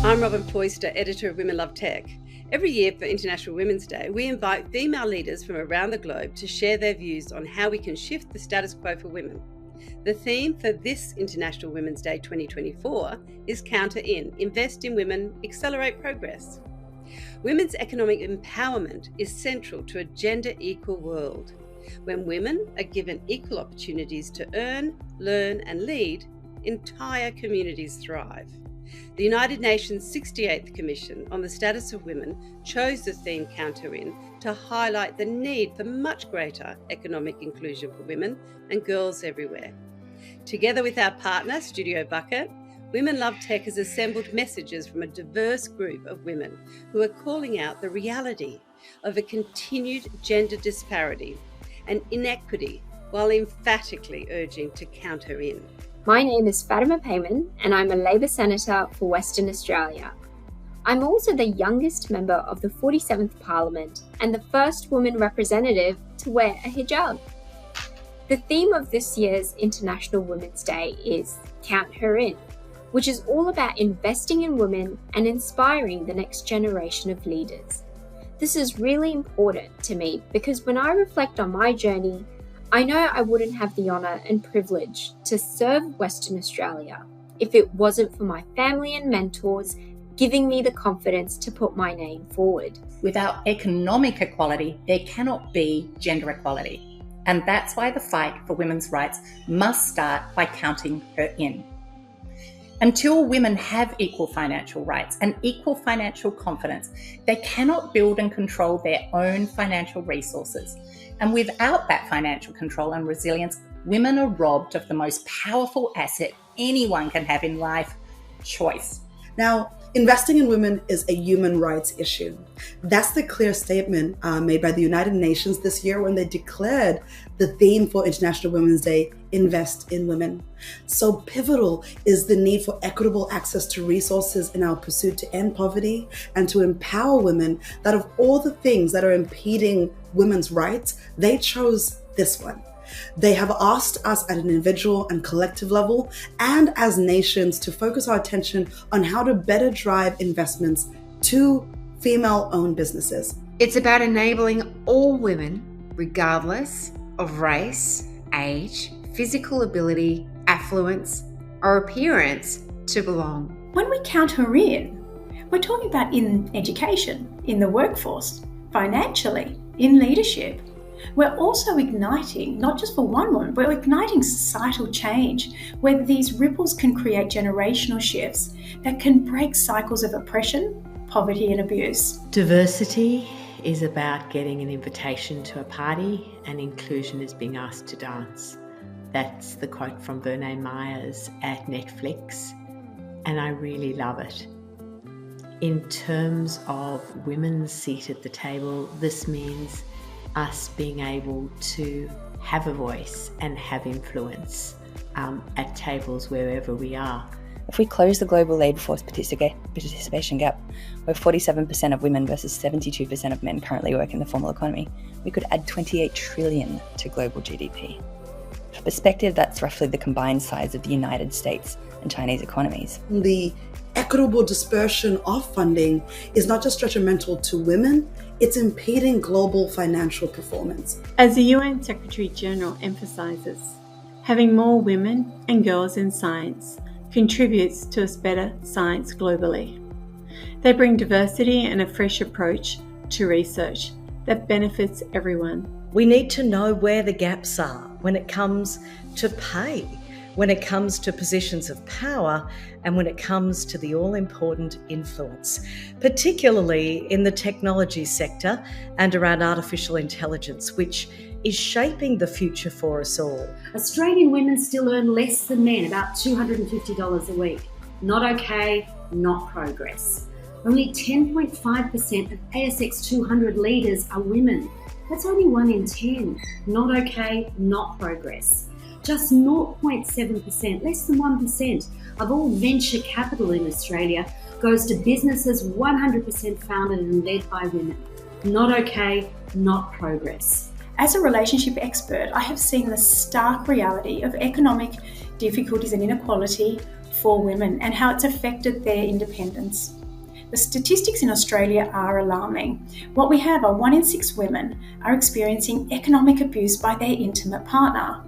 I'm Robin Foyster, editor of Women Love Tech. Every year for International Women's Day, we invite female leaders from around the globe to share their views on how we can shift the status quo for women. The theme for this International Women's Day 2024 is Counter In, Invest in Women, Accelerate Progress. Women's economic empowerment is central to a gender-equal world. When women are given equal opportunities to earn, learn and lead, entire communities thrive. The United Nations 68th Commission on the Status of Women chose the theme Counter In to highlight the need for much greater economic inclusion for women and girls everywhere. Together with our partner, Studio Bucket, Women Love Tech has assembled messages from a diverse group of women who are calling out the reality of a continued gender disparity and inequity while emphatically urging to counter in. My name is Fatima Payman and I'm a Labor Senator for Western Australia. I'm also the youngest member of the 47th Parliament and the first woman representative to wear a hijab. The theme of this year's International Women's Day is Count Her In, which is all about investing in women and inspiring the next generation of leaders. This is really important to me because when I reflect on my journey, I know I wouldn't have the honour and privilege to serve Western Australia if it wasn't for my family and mentors giving me the confidence to put my name forward. Without economic equality, there cannot be gender equality. And that's why the fight for women's rights must start by counting her in. Until women have equal financial rights and equal financial confidence, they cannot build and control their own financial resources. And without that financial control and resilience, women are robbed of the most powerful asset anyone can have in life, choice. Now, investing in women is a human rights issue. That's the clear statement made by the United Nations this year when they declared the theme for International Women's Day, Invest in Women. So pivotal is the need for equitable access to resources in our pursuit to end poverty and to empower women that of all the things that are impeding women's rights, they chose this one. They have asked us at an individual and collective level and as nations to focus our attention on how to better drive investments to female-owned businesses. It's about enabling all women, regardless of race, age, physical ability, affluence, or appearance, to belong. When we count her in, we're talking about in education, in the workforce, financially, in leadership. We're also igniting, not just for one woman, we're igniting societal change where these ripples can create generational shifts that can break cycles of oppression, poverty and abuse. Diversity is about getting an invitation to a party and inclusion is being asked to dance. That's the quote from Bernays Myers at Netflix, and I really love it. In terms of women's seat at the table, this means us being able to have a voice and have influence at tables wherever we are. If we close the global labour force participation gap, where 47% of women versus 72% of men currently work in the formal economy, we could add 28 trillion to global GDP. For perspective, that's roughly the combined size of the United States and Chinese economies. The equitable dispersion of funding is not just detrimental to women, it's impeding global financial performance. As the UN Secretary General emphasises, having more women and girls in science contributes to a better science globally. They bring diversity and a fresh approach to research that benefits everyone. We need to know where the gaps are when it comes to pay, when it comes to positions of power, and when it comes to the all-important influence, particularly in the technology sector and around artificial intelligence, which is shaping the future for us all. Australian women still earn less than men, about $250 a week. Not okay, not progress. Only 10.5% of ASX 200 leaders are women. That's only 1 in 10. Not okay, not progress. Just 0.7%, less than 1%, of all venture capital in Australia goes to businesses 100% founded and led by women. Not okay, not progress. As a relationship expert, I have seen the stark reality of economic difficulties and inequality for women and how it's affected their independence. The statistics in Australia are alarming. What we have are 1 in 6 women are experiencing economic abuse by their intimate partner.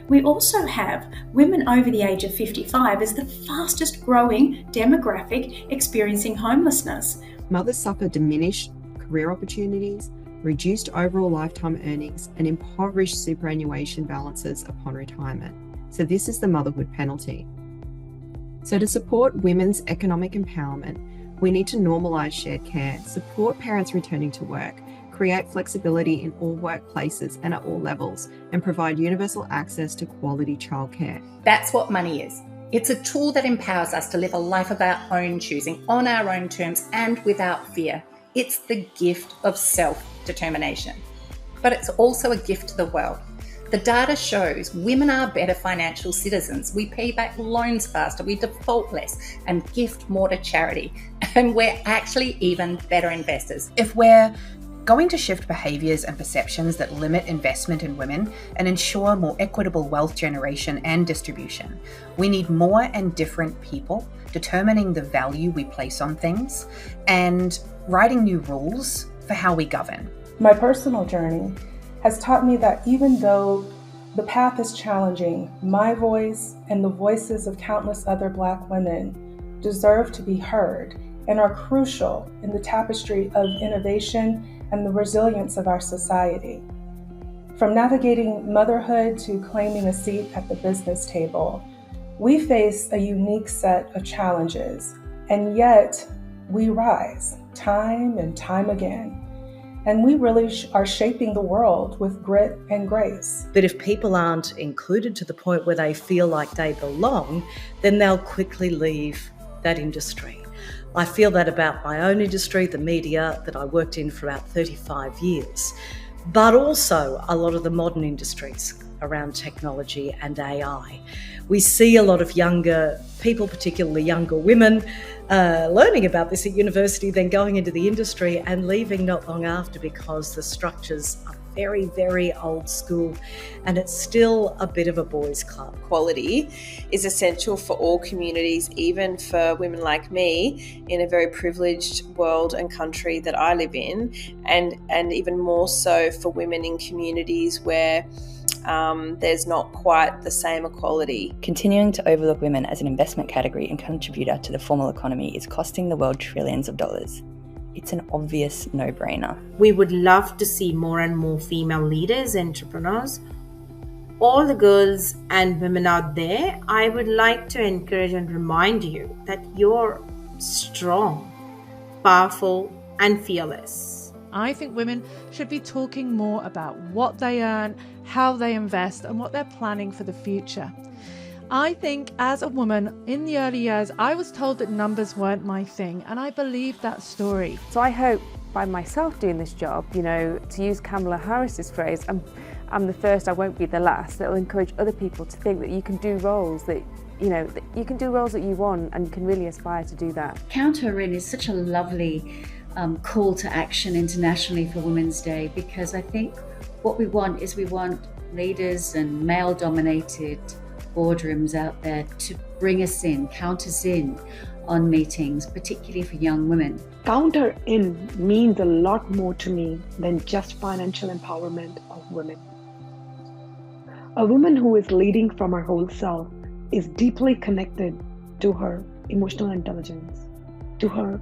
We also have women over the age of 55 as the fastest growing demographic experiencing homelessness. Mothers suffer diminished career opportunities, reduced overall lifetime earnings, and impoverished superannuation balances upon retirement. So this is the motherhood penalty. So to support women's economic empowerment, we need to normalise shared care, support parents returning to work, create flexibility in all workplaces and at all levels, and provide universal access to quality childcare. That's what money is. It's a tool that empowers us to live a life of our own choosing, on our own terms and without fear. It's the gift of self-determination. But it's also a gift to the world. The data shows women are better financial citizens. We pay back loans faster, we default less, and gift more to charity. And we're actually even better investors. If we're going to shift behaviours and perceptions that limit investment in women and ensure more equitable wealth generation and distribution, we need more and different people determining the value we place on things and writing new rules for how we govern. My personal journey has taught me that even though the path is challenging, my voice and the voices of countless other Black women deserve to be heard and are crucial in the tapestry of innovation and the resilience of our society. From navigating motherhood to claiming a seat at the business table, we face a unique set of challenges, and yet we rise time and time again. And we really are shaping the world with grit and grace. But if people aren't included to the point where they feel like they belong, then they'll quickly leave that industry. I feel that about my own industry, the media that I worked in for about 35 years, but also a lot of the modern industries around technology and AI. We see a lot of younger people, particularly younger women, learning about this at university, then going into the industry and leaving not long after because the structures are very, very old school and it's still a bit of a boys' club. Equality is essential for all communities, even for women like me in a very privileged world and country that I live in, and even more so for women in communities where there's not quite the same equality. Continuing to overlook women as an investment category and contributor to the formal economy is costing the world trillions of dollars. It's an obvious no-brainer. We would love to see more and more female leaders, entrepreneurs. All the girls and women out there, I would like to encourage and remind you that you're strong, powerful, and fearless. I think women should be talking more about what they earn, how they invest, and what they're planning for the future. I think as a woman in the early years, I was told that numbers weren't my thing, and I believed that story. So I hope by myself doing this job, to use Kamala Harris's phrase, I'm the first, I won't be the last. It'll encourage other people to think that you can do roles that you can do roles that you want, and you can really aspire to do that. Count Her In is such a lovely call to action internationally for Women's Day, because I think what we want leaders and male-dominated boardrooms out there to bring us in, count us in on meetings, particularly for young women. Count Her In means a lot more to me than just financial empowerment of women. A woman who is leading from her whole self is deeply connected to her emotional intelligence, to her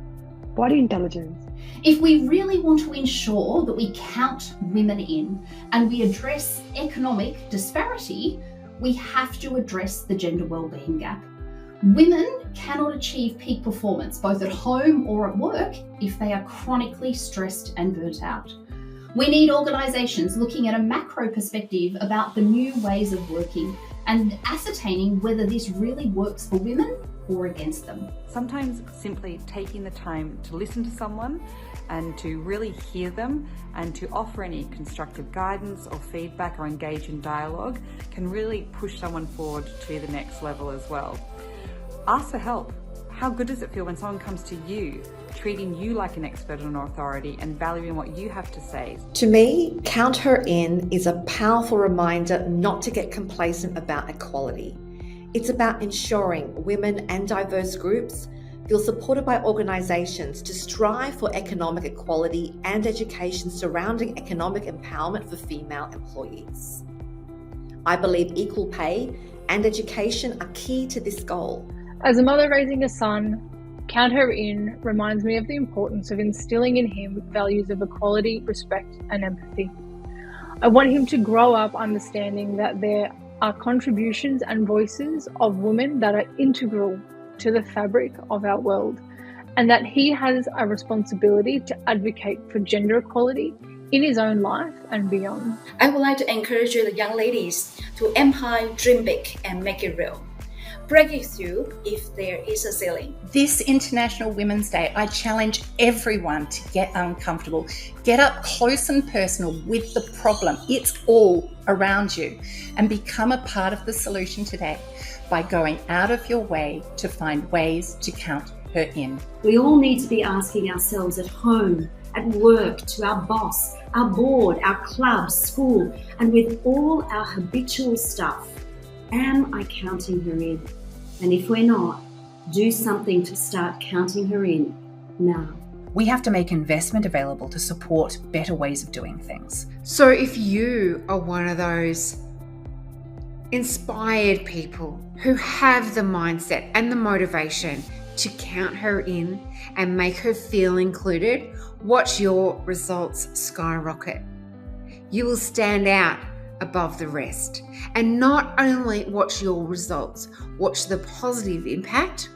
body intelligence. If we really want to ensure that we count women in and we address economic disparity, we have to address the gender wellbeing gap. Women cannot achieve peak performance, both at home or at work, if they are chronically stressed and burnt out. We need organisations looking at a macro perspective about the new ways of working and ascertaining whether this really works for women or against them. Sometimes simply taking the time to listen to someone and to really hear them and to offer any constructive guidance or feedback or engage in dialogue can really push someone forward to the next level as well. Ask for help. How good does it feel when someone comes to you, treating you like an expert and authority and valuing what you have to say? To me, Count Her In is a powerful reminder not to get complacent about equality. It's about ensuring women and diverse groups feel supported by organisations to strive for economic equality and education surrounding economic empowerment for female employees. I believe equal pay and education are key to this goal. As a mother raising a son, Count Her In reminds me of the importance of instilling in him values of equality, respect, and empathy. I want him to grow up understanding that there are contributions and voices of women that are integral to the fabric of our world, and that he has a responsibility to advocate for gender equality in his own life and beyond. I would like to encourage the young ladies to aim high, dream big, and make it real. Break it through if there is a ceiling. This International Women's Day, I challenge everyone to get uncomfortable. Get up close and personal with the problem. It's all around you. And become a part of the solution today by going out of your way to find ways to count her in. We all need to be asking ourselves at home, at work, to our boss, our board, our club, school, and with all our habitual stuff. Am I counting her in? And if we're not, do something to start counting her in now. We have to make investment available to support better ways of doing things. So if you are one of those inspired people who have the mindset and the motivation to count her in and make her feel included, watch your results skyrocket. You will stand out above the rest. And not only watch your results, watch the positive impact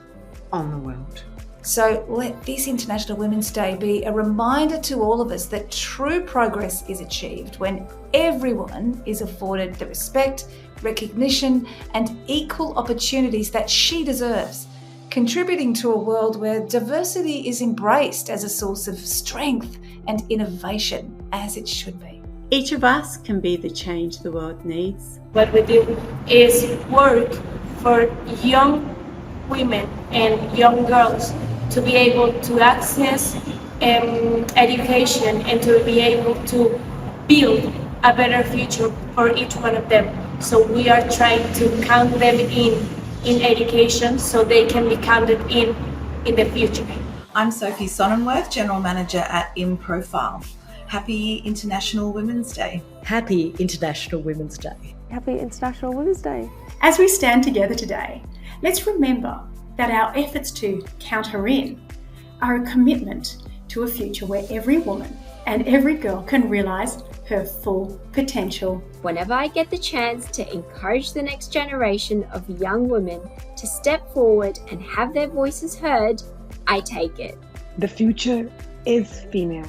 on the world. So let this International Women's Day be a reminder to all of us that true progress is achieved when every woman is afforded the respect, recognition, and equal opportunities that she deserves, contributing to a world where diversity is embraced as a source of strength and innovation, as it should be. Each of us can be the change the world needs. What we do is work for young women and young girls to be able to access education and to be able to build a better future for each one of them. So we are trying to count them in education so they can be counted in the future. I'm Sophie Sonnenworth, General Manager at InProfile. Happy International Women's Day. Happy International Women's Day. Happy International Women's Day. As we stand together today, let's remember that our efforts to count her in are a commitment to a future where every woman and every girl can realise her full potential. Whenever I get the chance to encourage the next generation of young women to step forward and have their voices heard, I take it. The future is female.